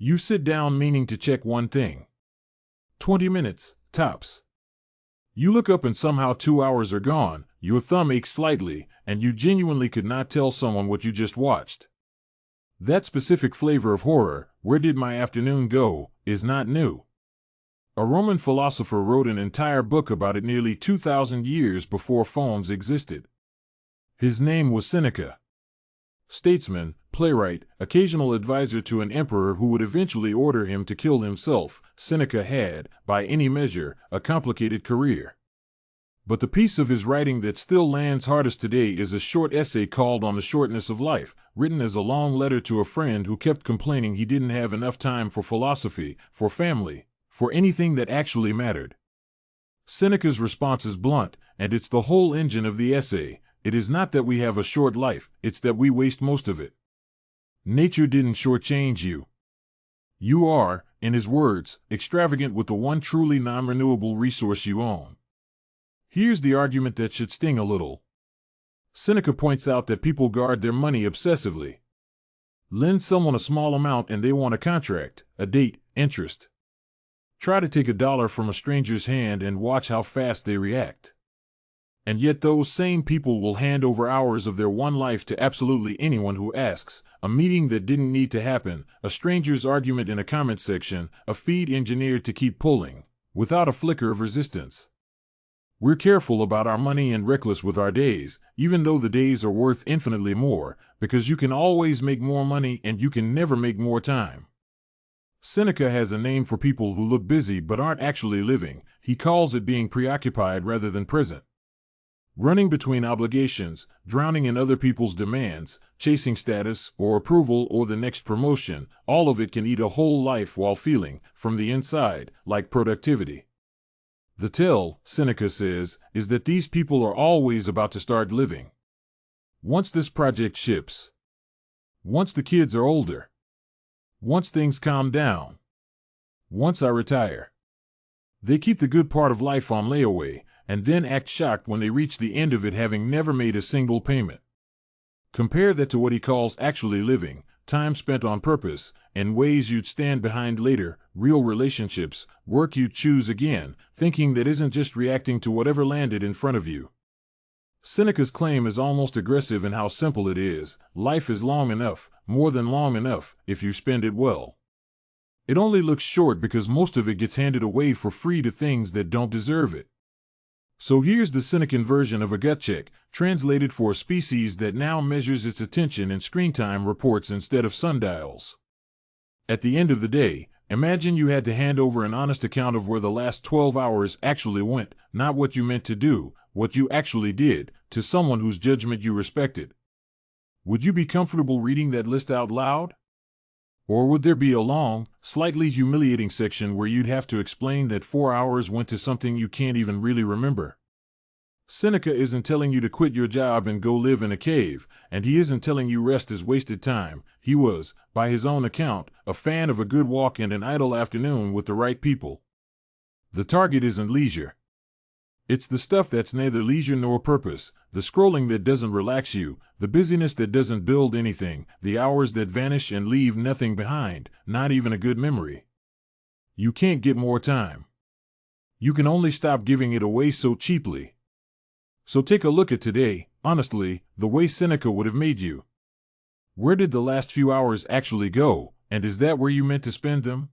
You sit down meaning to check one thing. 20 minutes, tops. You look up and somehow 2 hours are gone, your thumb aches slightly, and you genuinely could not tell someone what you just watched. That specific flavor of horror, "where did my afternoon go?" is not new. A Roman philosopher wrote an entire book about it nearly 2,000 years before phones existed. His name was Seneca. Statesman, playwright, occasional advisor to an emperor who would eventually order him to kill himself, Seneca had, by any measure, a complicated career. But the piece of his writing that still lands hardest today is a short essay called On the Shortness of Life, written as a long letter to a friend who kept complaining he didn't have enough time for philosophy, for family, for anything that actually mattered. Seneca's response is blunt, and it's the whole engine of the essay. It is not that we have a short life, it's that we waste most of it. Nature didn't shortchange you. You are, in his words, extravagant with the one truly non-renewable resource you own. Here's the argument that should sting a little. Seneca points out that people guard their money obsessively. Lend someone a small amount and they want a contract, a date, interest. Try to take $1 from a stranger's hand and watch how fast they react. And yet those same people will hand over hours of their one life to absolutely anyone who asks, a meeting that didn't need to happen, a stranger's argument in a comment section, a feed engineered to keep pulling, without a flicker of resistance. We're careful about our money and reckless with our days, even though the days are worth infinitely more, because you can always make more money and you can never make more time. Seneca has a name for people who look busy but aren't actually living. He calls it being preoccupied rather than present. Running between obligations, drowning in other people's demands, chasing status or approval or the next promotion, all of it can eat a whole life while feeling, from the inside, like productivity. The tell, Seneca says, is that these people are always about to start living. Once this project ships. Once the kids are older. Once things calm down. Once I retire. They keep the good part of life on layaway, and then act shocked when they reach the end of it having never made a single payment. Compare that to what he calls actually living, time spent on purpose, in ways you'd stand behind later, real relationships, work you'd choose again, thinking that isn't just reacting to whatever landed in front of you. Seneca's claim is almost aggressive in how simple it is. Life is long enough, more than long enough, if you spend it well. It only looks short because most of it gets handed away for free to things that don't deserve it. So here's the Senecan version of a gut check, translated for a species that now measures its attention in screen time reports instead of sundials. At the end of the day, imagine you had to hand over an honest account of where the last 12 hours actually went, not what you meant to do, what you actually did, to someone whose judgment you respected. Would you be comfortable reading that list out loud? Or would there be a long, slightly humiliating section where you'd have to explain that 4 hours went to something you can't even really remember? Seneca isn't telling you to quit your job and go live in a cave, and he isn't telling you rest is wasted time. He was, by his own account, a fan of a good walk and an idle afternoon with the right people. The target isn't leisure. It's the stuff that's neither leisure nor purpose, the scrolling that doesn't relax you, the busyness that doesn't build anything, the hours that vanish and leave nothing behind, not even a good memory. You can't get more time. You can only stop giving it away so cheaply. So take a look at today, honestly, the way Seneca would have made you. Where did the last few hours actually go, and is that where you meant to spend them?